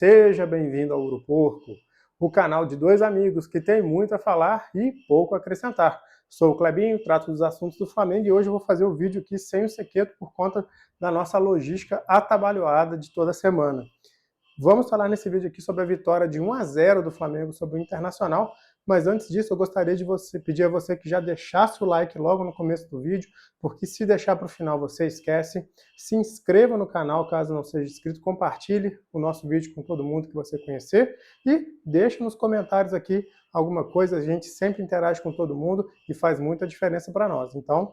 Seja bem-vindo ao Ouro Porco, o canal de dois amigos que tem muito a falar e pouco a acrescentar. Sou o Clebinho, trato dos assuntos do Flamengo e hoje eu vou fazer o vídeo aqui sem o Sequeto por conta da nossa logística atabalhoada de toda semana. Vamos falar nesse vídeo aqui sobre a vitória de 1-0 do Flamengo sobre o Internacional, mas antes disso eu gostaria de pedir a você que já deixasse o like logo no começo do vídeo, porque se deixar para o final você esquece. Se inscreva no canal caso não seja inscrito, compartilhe o nosso vídeo com todo mundo que você conhecer e deixe nos comentários aqui alguma coisa, a gente sempre interage com todo mundo e faz muita diferença para nós. Então,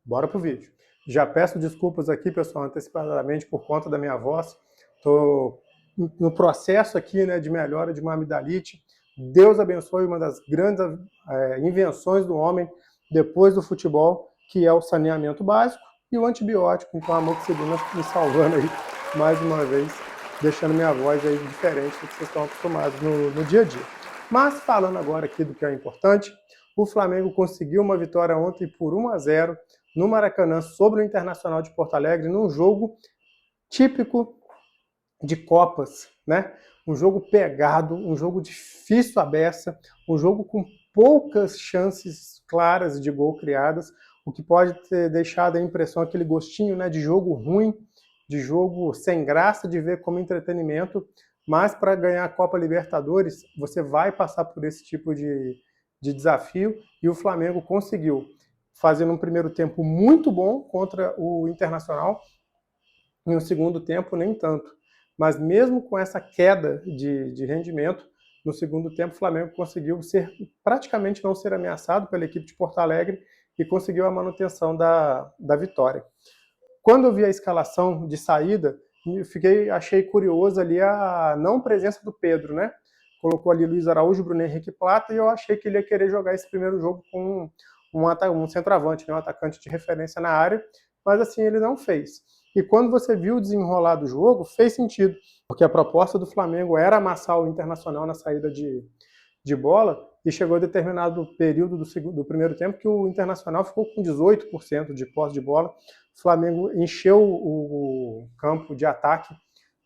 bora pro vídeo. Já peço desculpas aqui, pessoal, antecipadamente por conta da minha voz. Estou no processo aqui, né, de melhora de uma amidalite. Deus abençoe uma das grandes invenções do homem depois do futebol, que é o saneamento básico e o antibiótico. Então a amoxicilina me salvando aí mais uma vez, deixando minha voz aí diferente do que vocês estão acostumados no dia a dia. Mas falando agora aqui do que é importante, o Flamengo conseguiu uma vitória ontem por 1-0 no Maracanã sobre o Internacional de Porto Alegre, num jogo típico de Copas, né? Um jogo pegado, um jogo difícil à beça, um jogo com poucas chances claras de gol criadas, o que pode ter deixado a impressão, aquele gostinho, né, de jogo ruim, de jogo sem graça de ver como entretenimento, mas para ganhar a Copa Libertadores, você vai passar por esse tipo de desafio, e o Flamengo conseguiu, fazendo um primeiro tempo muito bom contra o Internacional, e um segundo tempo nem tanto. Mas mesmo com essa queda de rendimento, no segundo tempo o Flamengo conseguiu praticamente não ser ameaçado pela equipe de Porto Alegre e conseguiu a manutenção da vitória. Quando eu vi a escalação de saída, achei curioso ali a não presença do Pedro, né? Colocou ali Luiz Araújo, Bruno Henrique e Plata, e eu achei que ele ia querer jogar esse primeiro jogo com um centroavante, né? Um atacante de referência na área, mas assim ele não fez. E quando você viu o desenrolar do jogo, fez sentido, porque a proposta do Flamengo era amassar o Internacional na saída de bola, e chegou a determinado período do primeiro tempo que o Internacional ficou com 18% de posse de bola. O Flamengo encheu o campo de ataque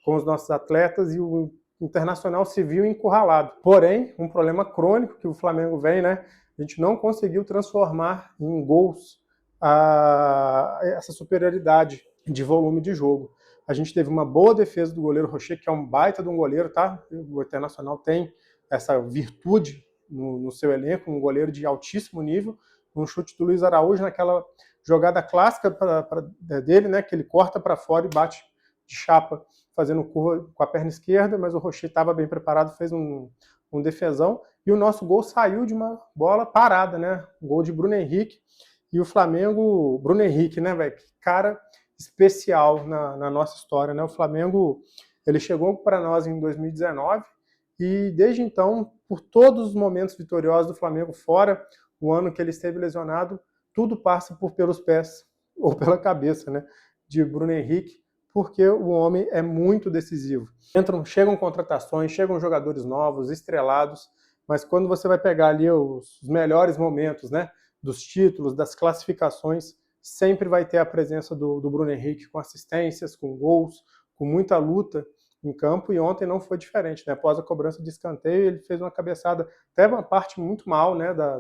com os nossos atletas e o Internacional se viu encurralado. Porém, um problema crônico que o Flamengo vem, né? A gente não conseguiu transformar em gols essa superioridade de volume de jogo. A gente teve uma boa defesa do goleiro Rocher, que é um baita de um goleiro, tá? O Internacional tem essa virtude no seu elenco, um goleiro de altíssimo nível, um chute do Luiz Araújo naquela jogada clássica dele, né, que ele corta para fora e bate de chapa, fazendo curva com a perna esquerda, mas o Rocher estava bem preparado, fez um defesão, e o nosso gol saiu de uma bola parada, né, um gol de Bruno Henrique, e o Flamengo, Bruno Henrique, né, velho, cara especial na nossa história, né, o Flamengo, ele chegou para nós em 2019, e desde então, por todos os momentos vitoriosos do Flamengo, fora o ano que ele esteve lesionado, tudo passa pelos pés, ou pela cabeça, né, de Bruno Henrique, porque o homem é muito decisivo. Chegam contratações, chegam jogadores novos, estrelados, mas quando você vai pegar ali os melhores momentos, né, dos títulos, das classificações, sempre vai ter a presença do Bruno Henrique com assistências, com gols, com muita luta em campo, e ontem não foi diferente, né? Após a cobrança de escanteio, ele fez uma cabeçada, até uma parte muito mal, né, da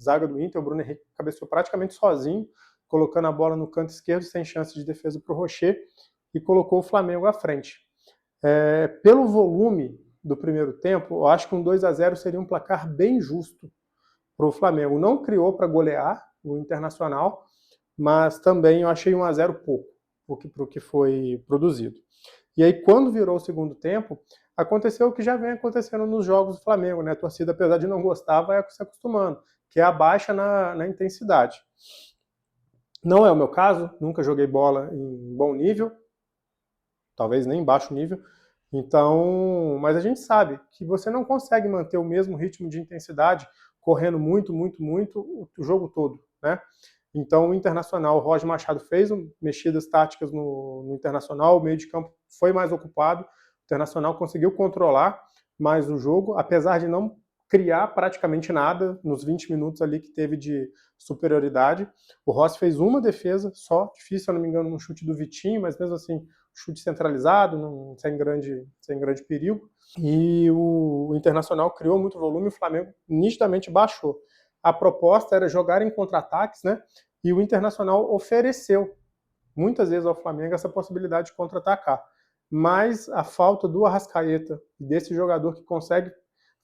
zaga do Inter, o Bruno Henrique cabeceou praticamente sozinho, colocando a bola no canto esquerdo, sem chance de defesa para o Rocher, e colocou o Flamengo à frente. Pelo volume do primeiro tempo, eu acho que um 2-0 seria um placar bem justo para o Flamengo. Não criou para golear o Internacional, mas também eu achei 1-0 pouco para o que foi produzido. E aí, quando virou o segundo tempo, aconteceu o que já vem acontecendo nos jogos do Flamengo, né? A torcida, apesar de não gostar, vai se acostumando, que é a baixa na intensidade. Não é o meu caso, nunca joguei bola em bom nível, talvez nem em baixo nível, então, mas a gente sabe que você não consegue manter o mesmo ritmo de intensidade correndo muito o jogo todo, né? Então o Internacional, o Roger Machado fez mexidas táticas no Internacional, o meio de campo foi mais ocupado, o Internacional conseguiu controlar mais o jogo, apesar de não criar praticamente nada nos 20 minutos ali que teve de superioridade. O Rossi fez uma defesa só, difícil, se eu não me engano, um chute do Vitinho, mas mesmo assim, chute centralizado, sem grande perigo. E o Internacional criou muito volume e o Flamengo nitidamente baixou. A proposta era jogar em contra-ataques, né? E o Internacional ofereceu muitas vezes ao Flamengo essa possibilidade de contra-atacar. Mas a falta do Arrascaeta e desse jogador que consegue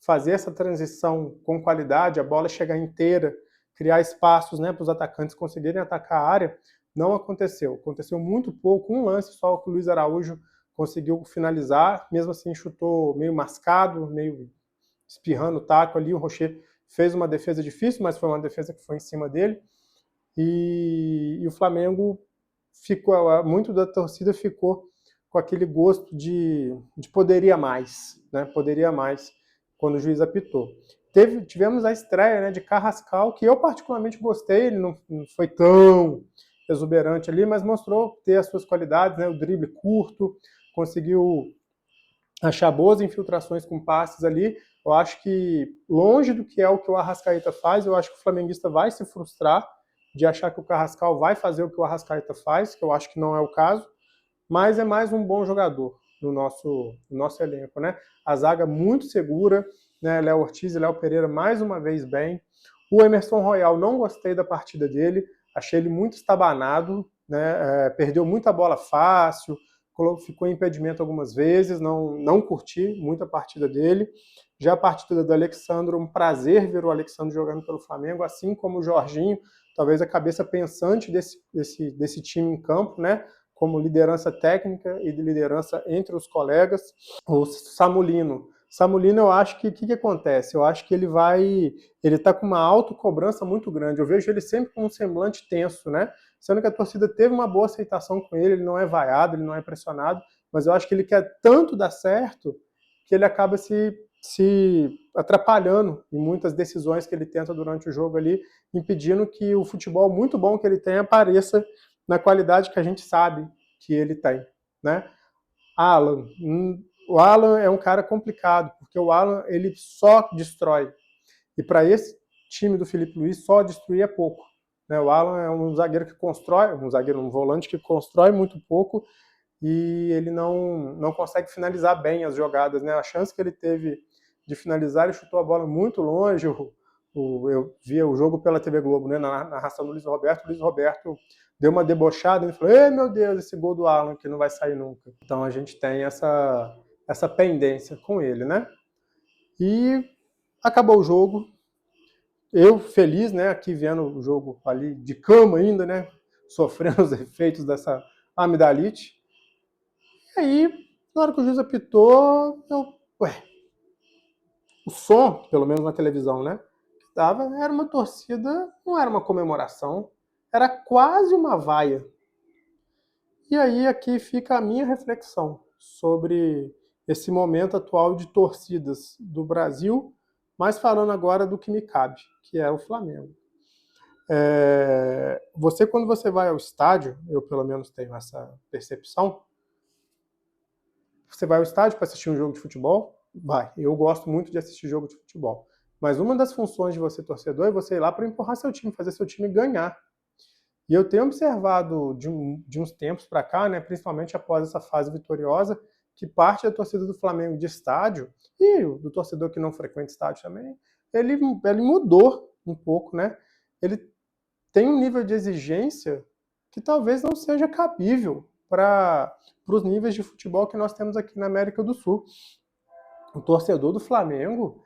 fazer essa transição com qualidade, a bola chegar inteira, criar espaços, né, para os atacantes conseguirem atacar a área, não aconteceu. Aconteceu muito pouco, um lance só que o Luiz Araújo conseguiu finalizar, mesmo assim chutou meio mascado, meio espirrando o taco ali, o Rocher fez uma defesa difícil, mas foi uma defesa que foi em cima dele, e o Flamengo ficou, muito da torcida ficou com aquele gosto de poderia mais, né? Poderia mais quando o juiz apitou. Tivemos a estreia, né, de Carrascal, que eu particularmente gostei, ele não foi tão exuberante ali, mas mostrou ter as suas qualidades, né, o drible curto, conseguiu achar boas infiltrações com passes ali. Eu acho que, longe do que é o que o Arrascaeta faz, eu acho que o flamenguista vai se frustrar de achar que o Carrascal vai fazer o que o Arrascaeta faz, que eu acho que não é o caso, mas é mais um bom jogador no nosso elenco, né? A zaga muito segura, né? Léo Ortiz e Léo Pereira mais uma vez bem. O Emerson Royal, não gostei da partida dele, achei ele muito estabanado, né? Perdeu muita bola fácil, ficou em impedimento algumas vezes, não curti muito a partida dele. Já a partida do Alexandro, um prazer ver o Alexandro jogando pelo Flamengo, assim como o Jorginho, talvez a cabeça pensante desse time em campo, né? Como liderança técnica e de liderança entre os colegas. O Samulino, eu acho que o que acontece? Eu acho que ele está com uma autocobrança muito grande. Eu vejo ele sempre com um semblante tenso, né? Sendo que a torcida teve uma boa aceitação com ele não é vaiado, ele não é pressionado, mas eu acho que ele quer tanto dar certo que ele acaba se atrapalhando em muitas decisões que ele tenta durante o jogo ali, impedindo que o futebol muito bom que ele tem apareça na qualidade que a gente sabe que ele tem, né? Alan, o Alan é um cara complicado, porque o Alan ele só destrói. E para esse time do Felipe Luiz, só destruir é pouco. Né? O Alan é um zagueiro que constrói, um volante que constrói muito pouco e ele não consegue finalizar bem as jogadas. Né? A chance que ele teve de finalizar, ele chutou a bola muito longe. Eu via o jogo pela TV Globo, né? Na narração do Luiz Roberto. O Luiz Roberto deu uma debochada e falou: ei, meu Deus, esse gol do Alan que não vai sair nunca. Então a gente tem essa pendência com ele, né? E acabou o jogo. Eu feliz, né, aqui vendo o jogo ali de cama ainda, né, sofrendo os efeitos dessa amidalite. E aí, na hora que o juiz apitou, o som, pelo menos na televisão, né, que dava, era uma torcida, não era uma comemoração, era quase uma vaia. E aí aqui fica a minha reflexão sobre esse momento atual de torcidas do Brasil, mas falando agora do que me cabe, que é o Flamengo. Quando você vai ao estádio, eu pelo menos tenho essa percepção, você vai ao estádio para assistir um jogo de futebol? Vai. Eu gosto muito de assistir jogo de futebol. Mas uma das funções de você torcedor é você ir lá para empurrar seu time, fazer seu time ganhar. E eu tenho observado de uns tempos para cá, né, principalmente após essa fase vitoriosa, que parte da torcida do Flamengo de estádio, e do torcedor que não frequenta estádio também, ele mudou um pouco, né? Ele tem um nível de exigência que talvez não seja cabível para os níveis de futebol que nós temos aqui na América do Sul. O torcedor do Flamengo,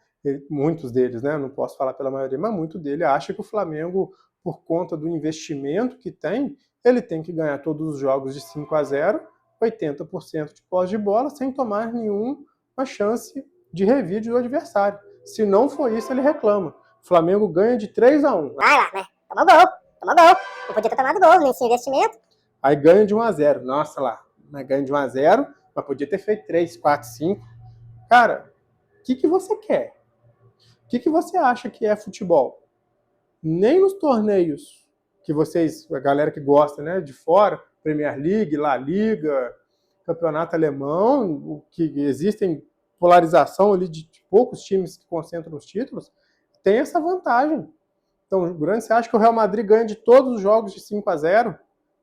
muitos deles, né, não posso falar pela maioria, mas muito dele acha que o Flamengo, por conta do investimento que tem, ele tem que ganhar todos os jogos de 5-0, 80% de posse de bola, sem tomar nenhuma chance de revide do adversário. Se não for isso, ele reclama. O Flamengo ganha de 3-1. Vai lá, né? Tomou gol. Não podia ter tomado gol nesse investimento. Aí ganha de 1-0. Nossa lá, ganha de 1-0, mas podia ter feito 3, 4, 5. Cara, o que você quer? O que você acha que é futebol? Nem nos torneios que vocês, a galera que gosta, né, de fora, Premier League, La Liga, Campeonato Alemão, que existem polarização ali de poucos times que concentram os títulos, tem essa vantagem. Então, grande, você acha que o Real Madrid ganha de todos os jogos de 5-0,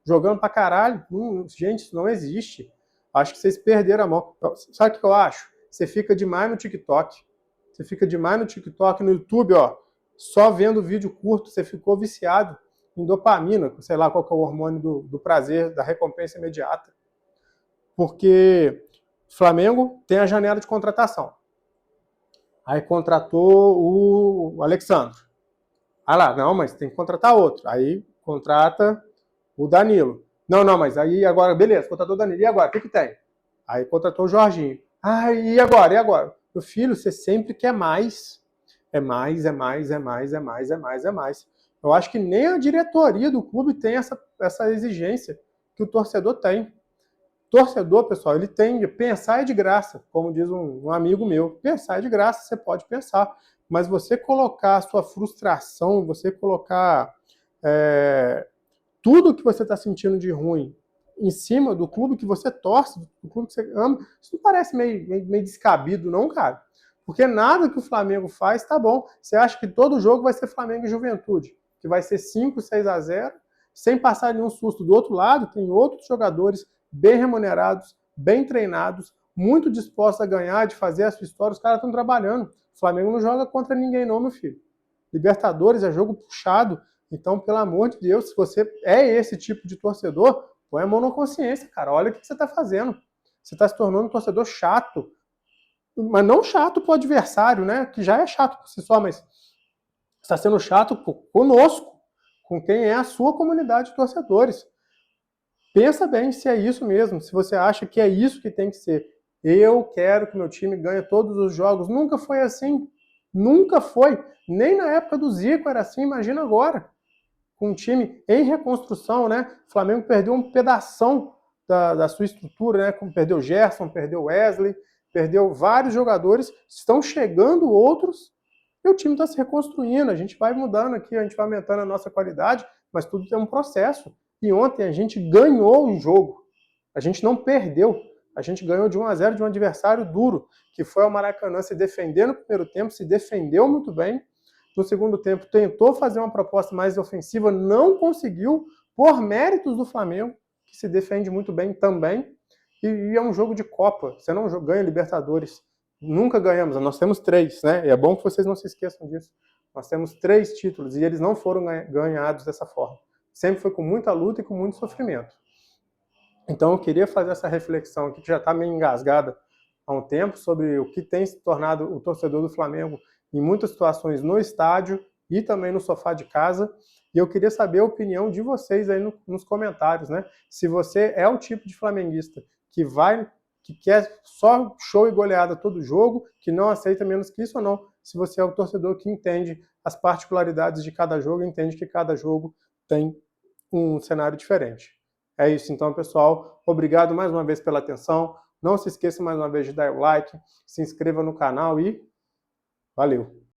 jogando pra caralho? Gente, isso não existe. Acho que vocês perderam a mão. Sabe o que eu acho? Você fica demais no TikTok. Você fica demais no TikTok, no YouTube, ó, só vendo vídeo curto, você ficou viciado em dopamina, sei lá qual que é o hormônio do prazer, da recompensa imediata. Porque o Flamengo tem a janela de contratação. Aí contratou o Alexandre. Ah lá, não, mas tem que contratar outro. Aí contrata o Danilo. Não, mas aí agora, beleza, contratou o Danilo. E agora, o que tem? Aí contratou o Jorginho. Ah, e agora? E agora? Meu filho, você sempre quer mais. É mais, é mais, é mais, é mais, é mais, é mais. Eu acho que nem a diretoria do clube tem essa exigência que o torcedor tem. Torcedor, pessoal, ele tem de pensar é de graça, como diz um amigo meu. Pensar é de graça, você pode pensar. Mas você colocar a sua frustração, você colocar tudo que você está sentindo de ruim em cima do clube que você torce, do clube que você ama, isso não parece meio descabido, não, cara? Porque nada que o Flamengo faz tá bom. Você acha que todo jogo vai ser Flamengo e Juventude, que vai ser 5, 6-0, sem passar nenhum susto. Do outro lado, tem outros jogadores bem remunerados, bem treinados, muito dispostos a ganhar, de fazer a sua história. Os caras estão trabalhando. O Flamengo não joga contra ninguém não, meu filho. Libertadores é jogo puxado. Então, pelo amor de Deus, se você é esse tipo de torcedor, põe a mão na consciência, cara. Olha o que você está fazendo. Você está se tornando um torcedor chato. Mas não chato pro adversário, né? Que já é chato por si só, mas está sendo chato conosco, com quem é a sua comunidade de torcedores. Pensa bem se é isso mesmo, se você acha que é isso que tem que ser. Eu quero que meu time ganhe todos os jogos. Nunca foi assim. Nunca foi. Nem na época do Zico era assim, imagina agora. Com um time em reconstrução, né? O Flamengo perdeu um pedação da sua estrutura, né? Como perdeu o Gerson, perdeu o Wesley, perdeu vários jogadores, estão chegando outros, e o time está se reconstruindo, a gente vai mudando aqui, a gente vai aumentando a nossa qualidade, mas tudo tem um processo. E ontem a gente ganhou o jogo, a gente não perdeu, a gente ganhou de 1-0 de um adversário duro, que foi o Maracanã se defender no primeiro tempo, se defendeu muito bem. No segundo tempo tentou fazer uma proposta mais ofensiva, não conseguiu, por méritos do Flamengo, que se defende muito bem também. E é um jogo de Copa, você não ganha Libertadores. Nunca ganhamos, nós temos 3, né? E é bom que vocês não se esqueçam disso. Nós temos 3 títulos e eles não foram ganhados dessa forma. Sempre foi com muita luta e com muito sofrimento. Então eu queria fazer essa reflexão aqui, que já está meio engasgada há um tempo, sobre o que tem se tornado o torcedor do Flamengo em muitas situações no estádio e também no sofá de casa. E eu queria saber a opinião de vocês aí nos comentários, né? Se você é o tipo de flamenguista que quer só show e goleada todo jogo, que não aceita menos que isso ou não. Se você é o torcedor que entende as particularidades de cada jogo, entende que cada jogo tem um cenário diferente. É isso então, pessoal. Obrigado mais uma vez pela atenção. Não se esqueça mais uma vez de dar o like, se inscreva no canal e valeu!